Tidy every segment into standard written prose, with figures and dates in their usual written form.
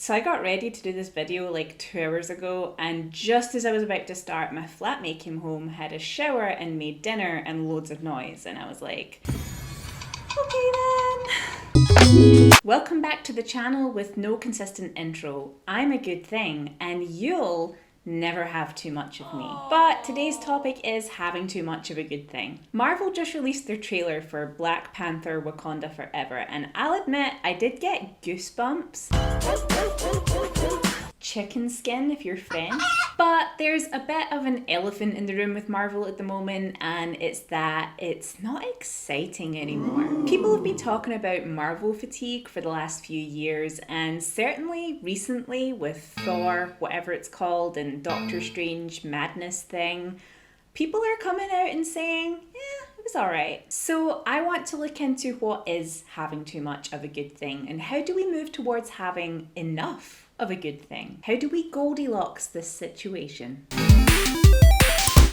So I got ready to do this video like 2 hours ago, and just as I was about to start, my flatmate came home, had a shower and made dinner and loads of noise, and I was like, okay then. Welcome back to the channel with no consistent intro. I'm a good thing and you'll never have too much of me. But today's topic is having too much of a good thing. Marvel just released their trailer for Black Panther Wakanda Forever, and I'll admit I did get goosebumps. Chicken skin if you're French. But there's a bit of an elephant in the room with Marvel at the moment, and it's that it's not exciting anymore. People have been talking about Marvel fatigue for the last few years, and certainly recently with Thor, whatever it's called, and Doctor Strange Madness thing, people are coming out and saying, it was alright. So I want to look into what is having too much of a good thing, and how do we move towards having enough of a good thing? How do we Goldilocks this situation?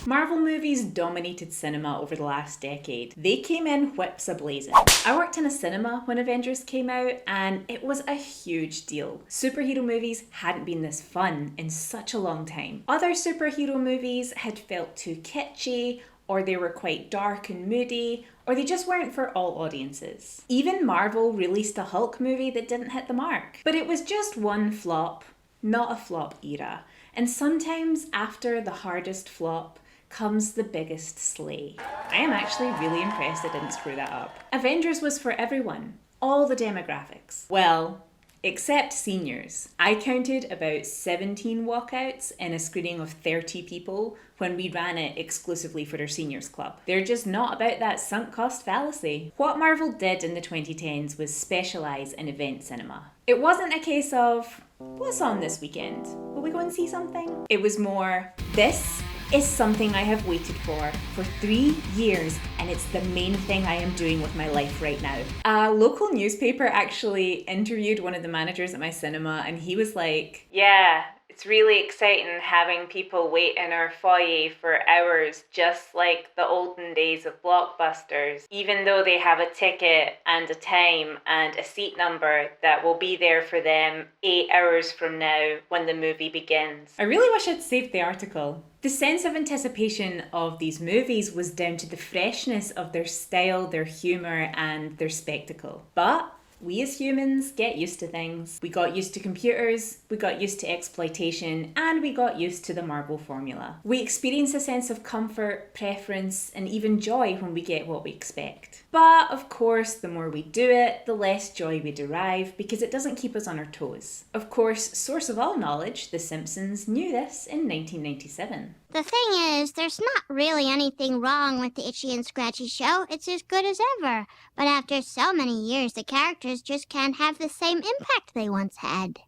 Marvel movies dominated cinema over the last decade. They came in whips a-blazing. I worked in a cinema when Avengers came out, and it was a huge deal. Superhero movies hadn't been this fun in such a long time. Other superhero movies had felt too kitschy, or they were quite dark and moody, or they just weren't for all audiences. Even Marvel released a Hulk movie that didn't hit the mark. But it was just one flop, not a flop era. And sometimes after the hardest flop comes the biggest slay. I am actually really impressed I didn't screw that up. Avengers was for everyone, all the demographics. Well, except seniors. I counted about 17 walkouts in a screening of 30 people when we ran it exclusively for their seniors club. They're just not about that sunk cost fallacy. What Marvel did in the 2010s was specialise in event cinema. It wasn't a case of, what's on this weekend? Will we go and see something? It was more, this is something I have waited for 3 years, and it's the main thing I am doing with my life right now. A local newspaper actually interviewed one of the managers at my cinema, and he was like, yeah, it's really exciting having people wait in our foyer for hours, just like the olden days of blockbusters, even though they have a ticket and a time and a seat number that will be there for them 8 hours from now when the movie begins. I really wish I'd saved the article. The sense of anticipation of these movies was down to the freshness of their style, their humour, and their spectacle. But we as humans get used to things. We got used to computers, we got used to exploitation, and we got used to the Marvel formula. We experience a sense of comfort, preference, and even joy when we get what we expect. But of course, the more we do it, the less joy we derive, because it doesn't keep us on our toes. Of course, source of all knowledge, The Simpsons, knew this in 1997. The thing is, there's not really anything wrong with the Itchy and Scratchy show. It's as good as ever. But after so many years, the characters just can't have the same impact they once had.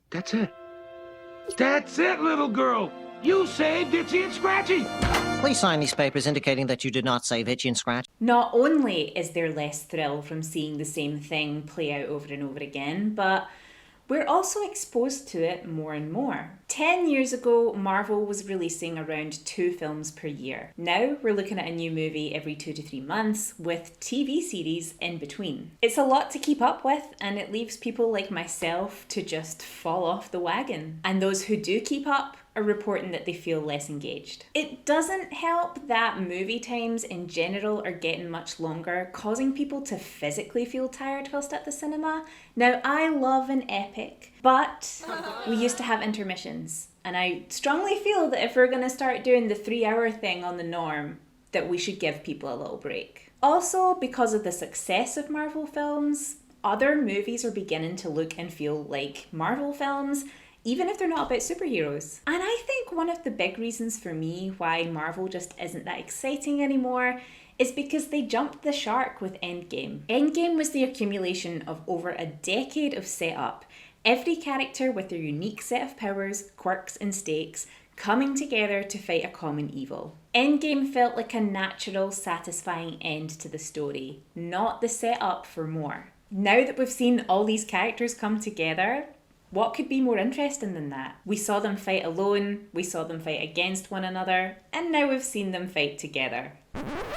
That's it. That's it, little girl. You saved Itchy and Scratchy. Please sign these papers indicating that you did not save Itchy and Scratch. Not only is there less thrill from seeing the same thing play out over and over again, but we're also exposed to it more and more. 10 years ago, Marvel was releasing around 2 films per year. Now we're looking at a new movie every 2 to 3 months, with TV series in between. It's a lot to keep up with, and it leaves people like myself to just fall off the wagon. And those who do keep up are reporting that they feel less engaged. It doesn't help that movie times in general are getting much longer, causing people to physically feel tired whilst at the cinema. Now, I love an epic, but we used to have intermissions, and I strongly feel that if we're gonna start doing the 3-hour thing on the norm, that we should give people a little break. Also, because of the success of Marvel films, other movies are beginning to look and feel like Marvel films, even if they're not about superheroes. And I think one of the big reasons for me why Marvel just isn't that exciting anymore is because they jumped the shark with Endgame. Endgame was the accumulation of over a decade of setup, every character with their unique set of powers, quirks, and stakes coming together to fight a common evil. Endgame felt like a natural, satisfying end to the story, not the setup for more. Now that we've seen all these characters come together, what could be more interesting than that? We saw them fight alone, we saw them fight against one another, and now we've seen them fight together.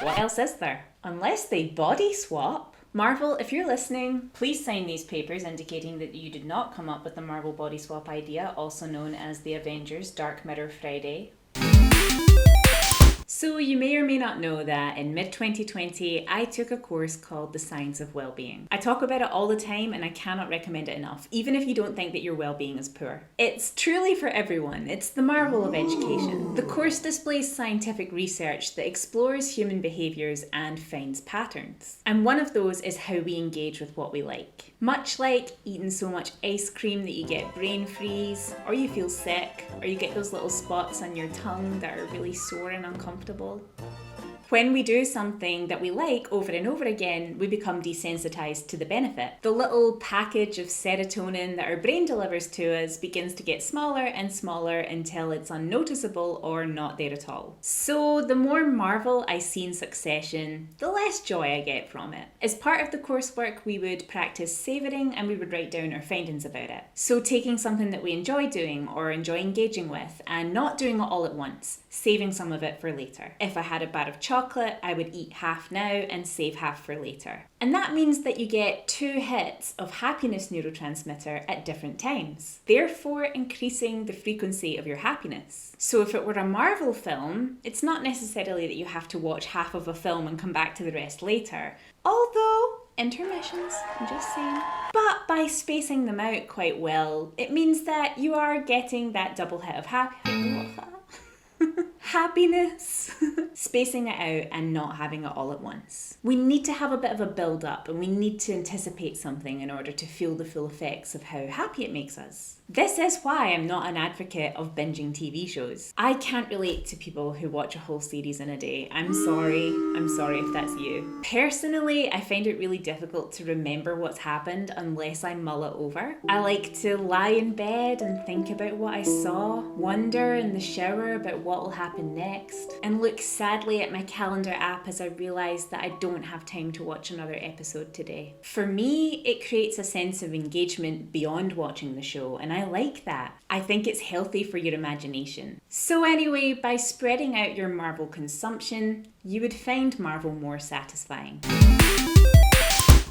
What else is there? Unless they body swap. Marvel, if you're listening, please sign these papers indicating that you did not come up with the Marvel body swap idea, also known as the Avengers Dark Mirror Friday. So you may or may not know that in mid-2020, I took a course called The Science of Wellbeing. I talk about it all the time and I cannot recommend it enough, even if you don't think that your well-being is poor. It's truly for everyone. It's the marvel of education. The course displays scientific research that explores human behaviours and finds patterns. And one of those is how we engage with what we like. Much like eating so much ice cream that you get brain freeze, or you feel sick, or you get those little spots on your tongue that are really sore and uncomfortable. When we do something that we like over and over again, we become desensitized to the benefit. The little package of serotonin that our brain delivers to us begins to get smaller and smaller until it's unnoticeable or not there at all. So the more Marvel I see in succession, the less joy I get from it. As part of the coursework, we would practice savouring and we would write down our findings about it. So taking something that we enjoy doing or enjoy engaging with and not doing it all at once, saving some of it for later. If I had a bar of chocolate, I would eat half now and save half for later. And that means that you get 2 hits of happiness neurotransmitter at different times, therefore increasing the frequency of your happiness. So if it were a Marvel film, it's not necessarily that you have to watch half of a film and come back to the rest later. Although, intermissions, I'm just saying. But by spacing them out quite well, it means that you are getting that double hit of happiness, spacing it out and not having it all at once. We need to have a bit of a build up and we need to anticipate something in order to feel the full effects of how happy it makes us. This is why I'm not an advocate of binging TV shows. I can't relate to people who watch a whole series in a day. I'm sorry if that's you. Personally, I find it really difficult to remember what's happened unless I mull it over. I like to lie in bed and think about what I saw, wonder in the shower about what will happen next, and look sadly at my calendar app as I realise that I don't have time to watch another episode today. For me, it creates a sense of engagement beyond watching the show, and I like that. I think it's healthy for your imagination. So anyway, by spreading out your Marvel consumption, you would find Marvel more satisfying.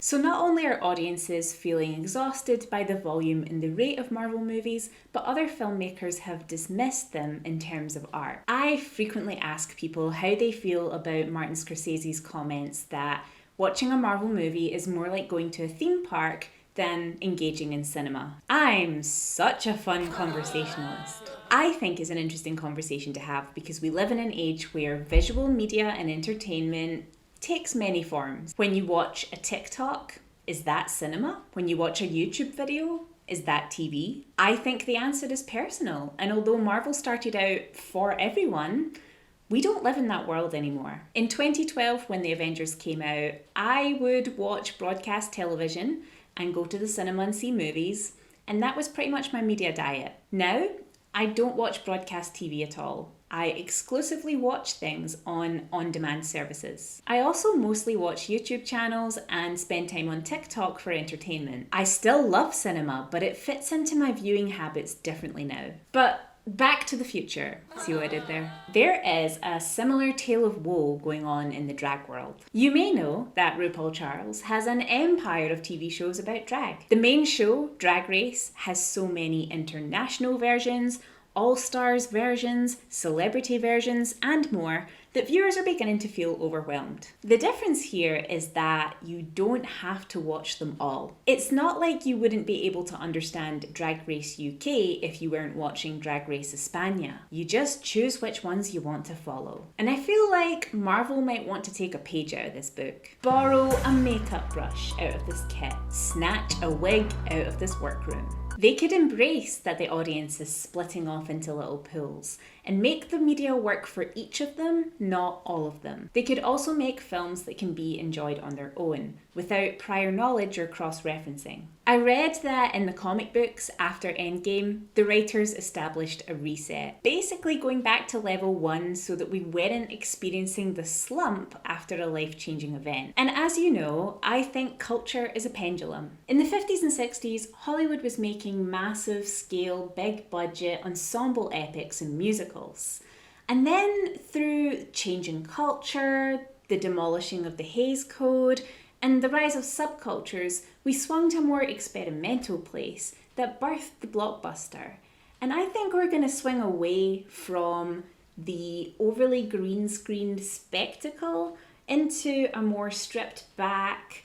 So not only are audiences feeling exhausted by the volume and the rate of Marvel movies, but other filmmakers have dismissed them in terms of art. I frequently ask people how they feel about Martin Scorsese's comments that watching a Marvel movie is more like going to a theme park than engaging in cinema. I'm such a fun conversationalist. I think it's an interesting conversation to have because we live in an age where visual media and entertainment takes many forms. When you watch a TikTok, is that cinema? When you watch a YouTube video, is that TV? I think the answer is personal, and although Marvel started out for everyone, we don't live in that world anymore. In 2012, when the Avengers came out, I would watch broadcast television and go to the cinema and see movies, and that was pretty much my media diet. Now, I don't watch broadcast TV at all. I exclusively watch things on on-demand services. I also mostly watch YouTube channels and spend time on TikTok for entertainment. I still love cinema, but it fits into my viewing habits differently now. But back to the future. See what I did there? There is a similar tale of woe going on in the drag world. You may know that RuPaul Charles has an empire of TV shows about drag. The main show, Drag Race, has so many international versions, all-stars versions, celebrity versions, and more that viewers are beginning to feel overwhelmed. The difference here is that you don't have to watch them all. It's not like you wouldn't be able to understand Drag Race UK if you weren't watching Drag Race España. You just choose which ones you want to follow. And I feel like Marvel might want to take a page out of this book. Borrow a makeup brush out of this kit. Snatch a wig out of this workroom. They could embrace that the audience is splitting off into little pools and make the media work for each of them, not all of them. They could also make films that can be enjoyed on their own, without prior knowledge or cross-referencing. I read that in the comic books after Endgame, the writers established a reset, basically going back to level 1 so that we weren't experiencing the slump after a life-changing event. And as you know, I think culture is a pendulum. In the 50s and 60s, Hollywood was making massive scale, big budget ensemble epics and musicals. And then through changing culture, the demolishing of the Hays Code, and the rise of subcultures, we swung to a more experimental place that birthed the blockbuster. And I think we're going to swing away from the overly green-screened spectacle into a more stripped back,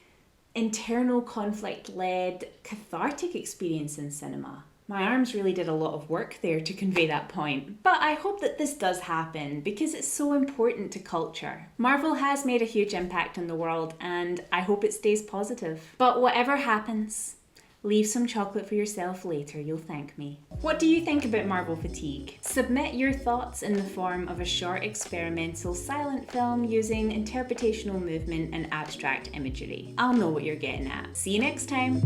internal conflict-led, cathartic experience in cinema. My arms really did a lot of work there to convey that point, but I hope that this does happen because it's so important to culture. Marvel has made a huge impact on the world and I hope it stays positive. But whatever happens, leave some chocolate for yourself later, you'll thank me. What do you think about Marvel fatigue? Submit your thoughts in the form of a short experimental silent film using interpretational movement and abstract imagery. I'll know what you're getting at. See you next time!